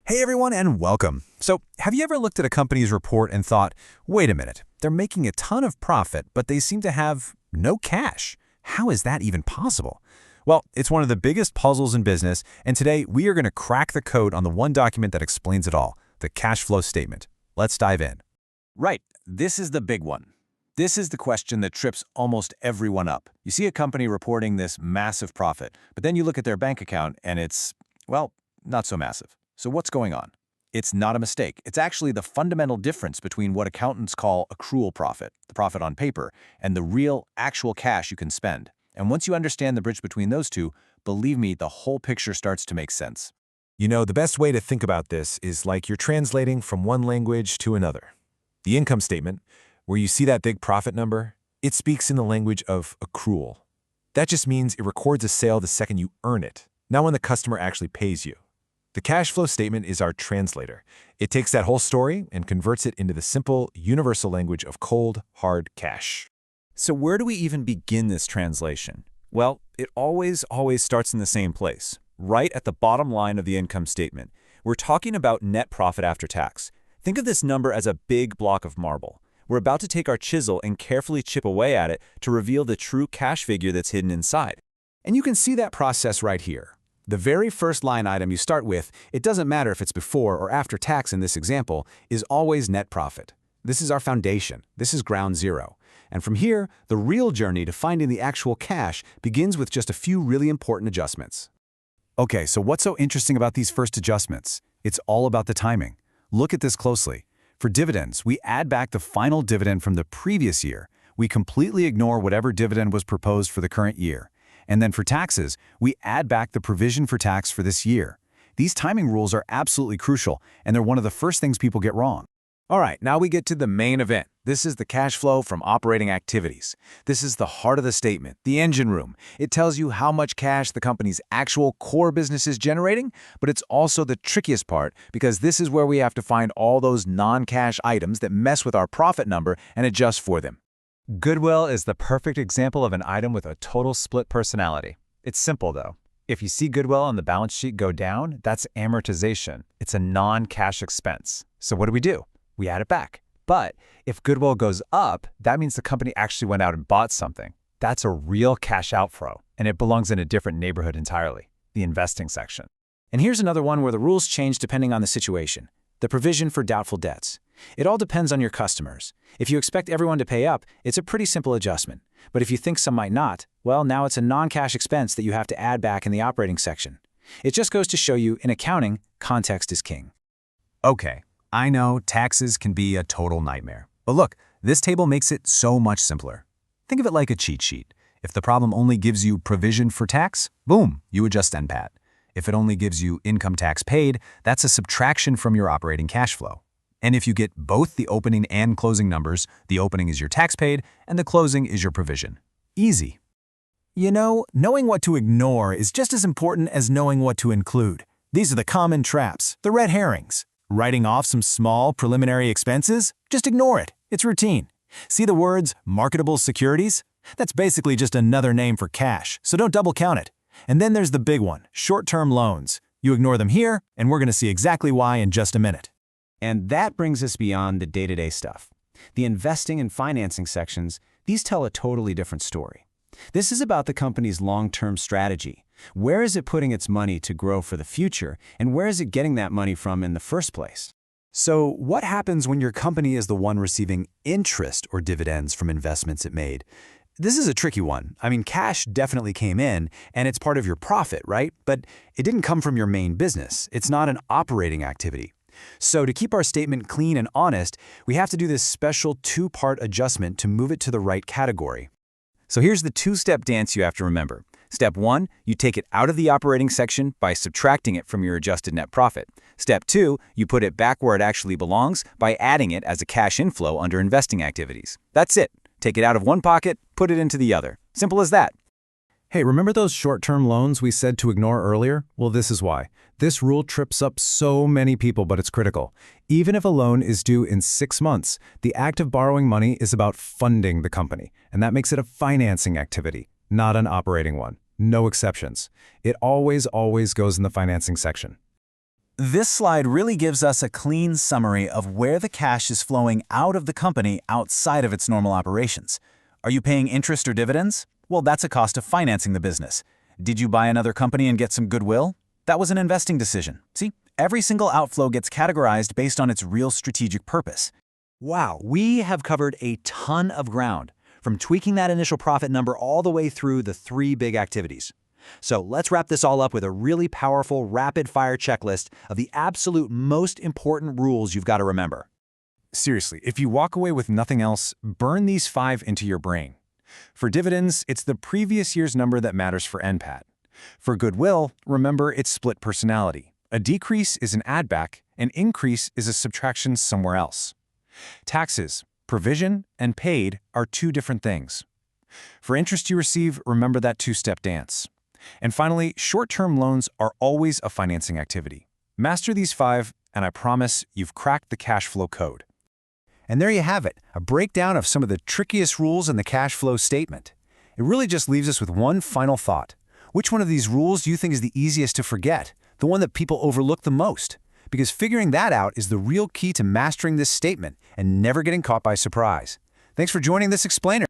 Hey everyone and welcome. So, have you ever looked at a company's report and thought, wait a minute, they're making a ton of profit, but they seem to have no cash? How is that even possible? Well, it's one of the biggest puzzles in business, and today we are going to crack the code on the one document that explains it all, the cash flow statement. Let's dive in. Right, this is the big one. This is the question that trips almost everyone up. You see a company reporting this massive profit, but then you look at their bank account and it's, well, not so massive. So what's going on? It's not a mistake. It's actually the fundamental difference between what accountants call accrual profit, the profit on paper, and the real, actual cash you can spend. And once you understand the bridge between those two, believe me, the whole picture starts to make sense. You know, the best way to think about this is like you're translating from one language to another. The income statement, where you see that big profit number, it speaks in the language of accrual. That just means it records a sale the second you earn it, not when the customer actually pays you. The cash flow statement is our translator. It takes that whole story and converts it into the simple, universal language of cold, hard cash. So where do we even begin this translation? Well, it always starts in the same place, right at the bottom line of the income statement. We're talking about net profit after tax. Think of this number as a big block of marble. We're about to take our chisel and carefully chip away at it to reveal the true cash figure that's hidden inside. And you can see that process right here. The very first line item you start with, it doesn't matter if it's before or after tax in this example, is always net profit. This is our foundation. This is ground zero. And from here, the real journey to finding the actual cash begins with just a few really important adjustments. Okay, so what's so interesting about these first adjustments? It's all about the timing. Look at this closely. For dividends, we add back the final dividend from the previous year. We completely ignore whatever dividend was proposed for the current year. And then for taxes, we add back the provision for tax for this year. These timing rules are absolutely crucial, and they're one of the first things people get wrong. All right, now we get to the main event. This is the cash flow from operating activities. This is the heart of the statement, the engine room. It tells you how much cash the company's actual core business is generating, but it's also the trickiest part because this is where we have to find all those non-cash items that mess with our profit number and adjust for them. Goodwill is the perfect example of an item with a total split personality. It's simple, though. If you see goodwill on the balance sheet go down, that's amortization. It's a non-cash expense. So what do? We add it back. But if goodwill goes up, that means the company actually went out and bought something. That's a real cash outflow, and it belongs in a different neighborhood entirely, the investing section. And here's another one where the rules change depending on the situation. The provision for doubtful debts. It all depends on your customers. If you expect everyone to pay up, it's a pretty simple adjustment. But if you think some might not, well, now it's a non-cash expense that you have to add back in the operating section. It just goes to show you, in accounting, context is king. Okay, I know taxes can be a total nightmare. But look, this table makes it so much simpler. Think of it like a cheat sheet. If the problem only gives you provision for tax, boom, you adjust NPAT. If it only gives you income tax paid, that's a subtraction from your operating cash flow. And if you get both the opening and closing numbers, the opening is your tax paid and the closing is your provision. Easy. You know, knowing what to ignore is just as important as knowing what to include. These are the common traps, the red herrings. Writing off some small preliminary expenses? Just ignore it. It's routine. See the words marketable securities? That's basically just another name for cash, so don't double count it. And then there's the big one, short-term loans. You ignore them here, and we're going to see exactly why in just a minute. And that brings us beyond the day-to-day stuff. The investing and financing sections, these tell a totally different story. This is about the company's long-term strategy. Where is it putting its money to grow for the future, and where is it getting that money from in the first place? So what happens when your company is the one receiving interest or dividends from investments it made? This is a tricky one. I mean, cash definitely came in, and it's part of your profit, right? But it didn't come from your main business. It's not an operating activity. So to keep our statement clean and honest, we have to do this special two-part adjustment to move it to the right category. So here's the two-step dance you have to remember. Step 1, you take it out of the operating section by subtracting it from your adjusted net profit. Step 2, you put it back where it actually belongs by adding it as a cash inflow under investing activities. That's it. Take it out of one pocket, put it into the other. Simple as that. Hey, remember those short-term loans we said to ignore earlier? Well, this is why. This rule trips up so many people, but it's critical. Even if a loan is due in 6 months, the act of borrowing money is about funding the company, and that makes it a financing activity, not an operating one. No exceptions. It always goes in the financing section. This slide really gives us a clean summary of where the cash is flowing out of the company outside of its normal operations. Are you paying interest or dividends? Well, that's a cost of financing the business. Did you buy another company and get some goodwill? That was an investing decision. See, every single outflow gets categorized based on its real strategic purpose. Wow, we have covered a ton of ground, from tweaking that initial profit number all the way through the 3 big activities. So let's wrap this all up with a really powerful rapid-fire checklist of the absolute most important rules you've got to remember. Seriously, if you walk away with nothing else, burn these 5 into your brain. For dividends, it's the previous year's number that matters for NPAT. For goodwill, remember its split personality. A decrease is an add-back, an increase is a subtraction somewhere else. Taxes, provision, and paid are 2 different things. For interest you receive, remember that 2-step dance. And finally, short-term loans are always a financing activity. Master these 5, and I promise you've cracked the cash flow code. And there you have it, a breakdown of some of the trickiest rules in the cash flow statement. It really just leaves us with one final thought. Which one of these rules do you think is the easiest to forget? The one that people overlook the most? Because figuring that out is the real key to mastering this statement and never getting caught by surprise. Thanks for joining this explainer.